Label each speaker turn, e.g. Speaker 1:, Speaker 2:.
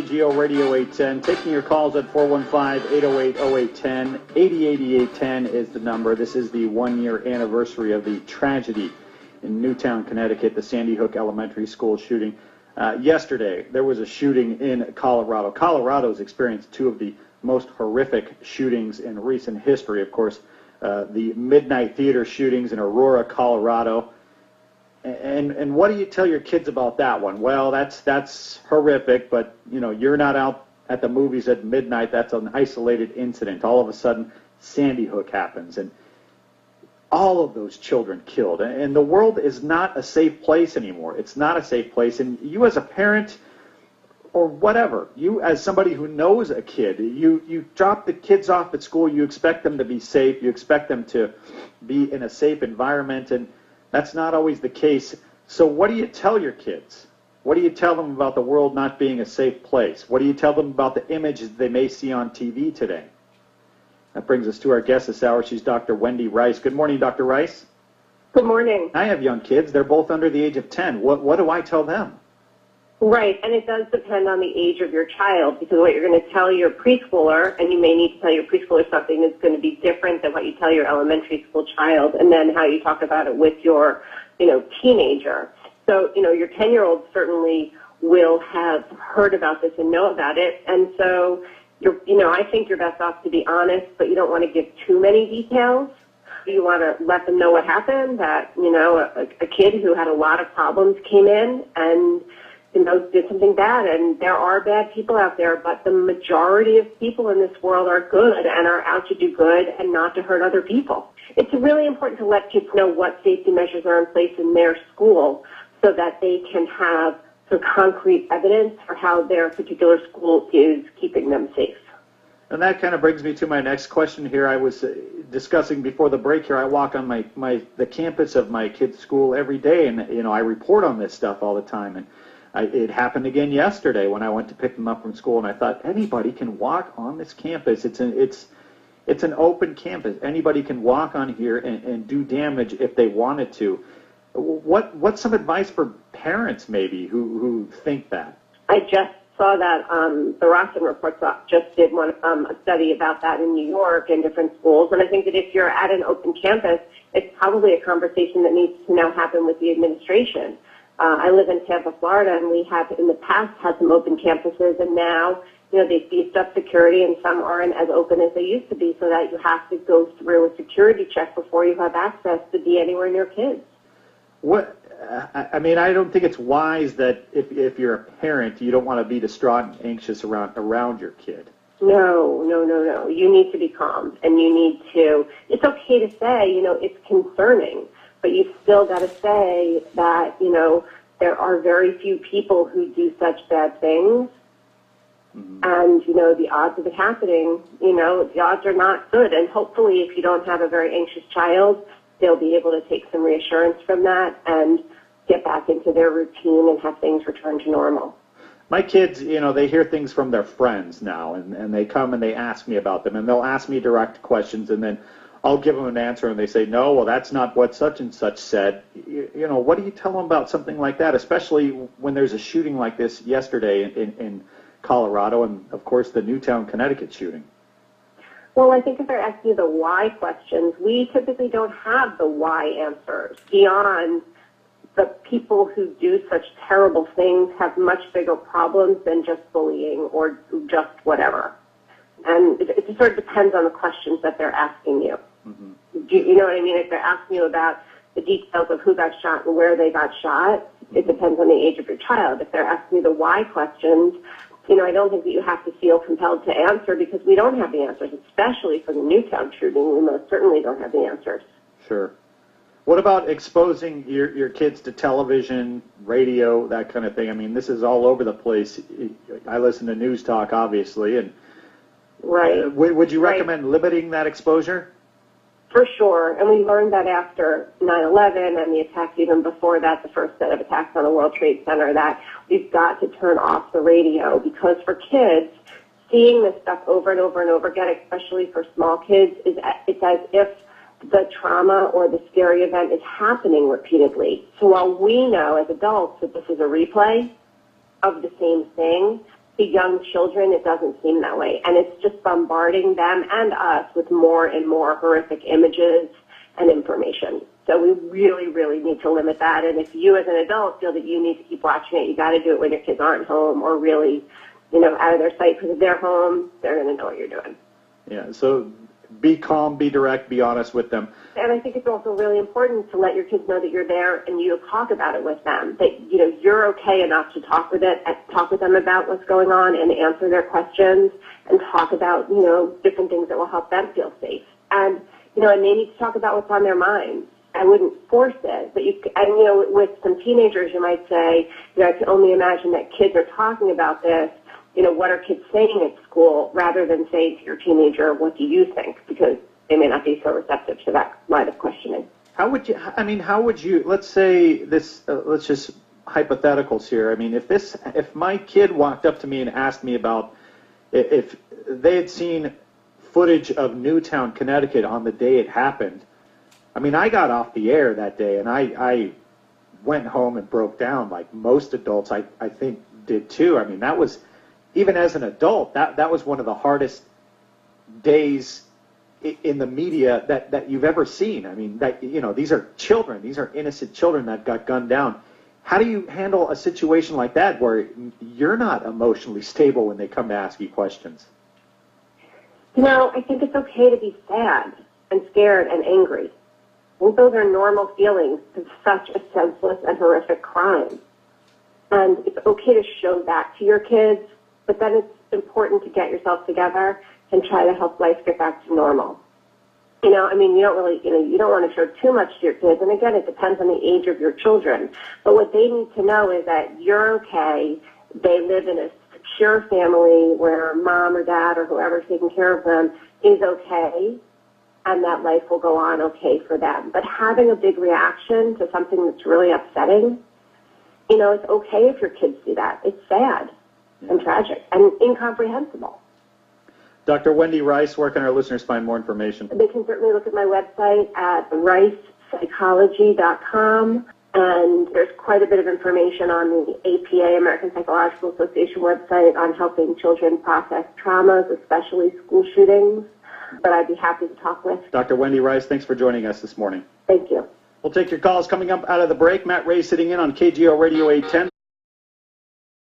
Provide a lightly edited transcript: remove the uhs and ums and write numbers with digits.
Speaker 1: WKGO Radio 810. Taking your calls at 415-808-0810. 808810 is the number. This is the one-year anniversary of the tragedy in Newtown, Connecticut, the Sandy Hook Elementary School shooting. Yesterday, there was a shooting in Colorado. Colorado's experienced two of the most horrific shootings in recent history. Of course, the Midnight Theater shootings in Aurora, Colorado. And what do you tell your kids about that one? Well, that's horrific, but you're not out at the movies at midnight. That's an isolated incident. All of a sudden, Sandy Hook happens, and all of those children killed. And the world is not a safe place anymore. It's not a safe place. And you as a parent or whatever, you as somebody who knows a kid, you drop the kids off at school, you expect them to be safe, you expect them to be in a safe environment, and that's not always the case. So what do you tell your kids? What do you tell them about the world not being a safe place? What do you tell them about the images they may see on TV today? That brings us to our guest this hour. She's Dr. Wendy Rice. Good morning, Dr. Rice.
Speaker 2: Good morning.
Speaker 1: I have young kids. They're both under the age of 10. What do I tell them?
Speaker 2: Right, and it does depend on the age of your child, because what you're going to tell your preschooler, and you may need to tell your preschooler something that's going to be different than what you tell your elementary school child, and then how you talk about it with your, teenager. So, your 10-year-old certainly will have heard about this and know about it, and so I think you're best off to be honest, but you don't want to give too many details. You want to let them know what happened, that, a kid who had a lot of problems came in and did something bad, and there are bad people out there, but the majority of people in this world are good and are out to do good and not to hurt other people. It's really important to let kids know what safety measures are in place in their school so that they can have some concrete evidence for how their particular school is keeping them safe.
Speaker 1: And that kind of brings me to my next question here. I was discussing before the break here, I walk on the campus of my kid's school every day, and I report on this stuff all the time, and it happened again yesterday when I went to pick them up from school, and I thought anybody can walk on this campus. It's an open campus. Anybody can walk on here and do damage if they wanted to. What's some advice for parents maybe who think that?
Speaker 2: I just saw that the Rossen Report just did a study about that in New York and different schools, and I think that if you're at an open campus, it's probably a conversation that needs to now happen with the administration. I live in Tampa, Florida, and we have in the past had some open campuses, and now, they've beefed up security, and some aren't as open as they used to be, so that you have to go through a security check before you have access to be anywhere near kids.
Speaker 1: I don't think it's wise that if you're a parent, you don't want to be distraught and anxious around your kid.
Speaker 2: No. You need to be calm, and you need to, it's okay to say, it's concerning, but you've still got to say that, there are very few people who do such bad things. Mm-hmm. And, the odds of it happening, the odds are not good. And hopefully if you don't have a very anxious child, they'll be able to take some reassurance from that and get back into their routine and have things return to normal.
Speaker 1: My kids, they hear things from their friends now, and they come and they ask me about them, and they'll ask me direct questions, and then I'll give them an answer, and they say, no, well, that's not what such and such said. What do you tell them about something like that, especially when there's a shooting like this yesterday in Colorado and, of course, the Newtown, Connecticut shooting?
Speaker 2: Well, I think if they're asking you the why questions, we typically don't have the why answers. Beyond the people who do such terrible things have much bigger problems than just bullying or just whatever. And it just sort of depends on the questions that they're asking you. Mm-hmm. You know what I mean? If they're asking you about the details of who got shot and where they got shot, it depends on the age of your child. If they're asking you the why questions, I don't think that you have to feel compelled to answer, because we don't have the answers, especially for the Newtown shooting. We most certainly don't have the answers.
Speaker 1: Sure. What about exposing your kids to television, radio, that kind of thing? This is all over the place. I listen to news talk, obviously, and
Speaker 2: right.
Speaker 1: Would you recommend limiting that exposure?
Speaker 2: For sure, and we learned that after 9/11 and the attacks even before that, the first set of attacks on the World Trade Center, that we've got to turn off the radio, because for kids, seeing this stuff over and over and over again, especially for small kids, it's as if the trauma or the scary event is happening repeatedly. So while we know as adults that this is a replay of the same thing, to young children, it doesn't seem that way. And it's just bombarding them and us with more and more horrific images and information. So we really, really need to limit that. And if you as an adult feel that you need to keep watching it, you got to do it when your kids aren't home or really, out of their sight, because if they're home, they're going to know what you're doing.
Speaker 1: Yeah, so be calm, be direct, be honest with them.
Speaker 2: And I think it's also really important to let your kids know that you're there and you talk about it with them, that, you're okay enough to talk with them about what's going on and answer their questions and talk about, different things that will help them feel safe. And, and they need to talk about what's on their minds. I wouldn't force it, but with some teenagers, you might say, I can only imagine that kids are talking about this. What are kids saying at school, rather than saying to your teenager, what do you think? Because they may not be so receptive to that line of questioning.
Speaker 1: How would you, let's say this, let's just hypotheticals here. I mean, if my kid walked up to me and asked me about if they had seen footage of Newtown, Connecticut on the day it happened, I mean, I got off the air that day and I went home and broke down like most adults, I think, did too. I mean, that was, even as an adult, that was one of the hardest days in the media that you've ever seen. I mean, these are children, these are innocent children that got gunned down. How do you handle a situation like that where you're not emotionally stable when they come to ask you questions?
Speaker 2: I think it's okay to be sad and scared and angry. I think those are normal feelings of such a senseless and horrific crime. And it's okay to show that to your kids, but then it's important to get yourself together and try to help life get back to normal. You don't want to show too much to your kids. And again, it depends on the age of your children. But what they need to know is that you're okay. They live in a secure family where mom or dad or whoever's taking care of them is okay, and that life will go on okay for them. But having a big reaction to something that's really upsetting, it's okay if your kids do that. It's sad and tragic and incomprehensible.
Speaker 1: Dr. Wendy Rice, where can our listeners find more information?
Speaker 2: They can certainly look at my website at ricepsychology.com, and there's quite a bit of information on the APA, American Psychological Association website, on helping children process traumas, especially school shootings. But I'd be happy to talk with.
Speaker 1: Dr. Wendy Rice, thanks for joining us this morning.
Speaker 2: Thank you.
Speaker 1: We'll take your calls coming up out of the break. Matt Ray sitting in on KGO Radio 810.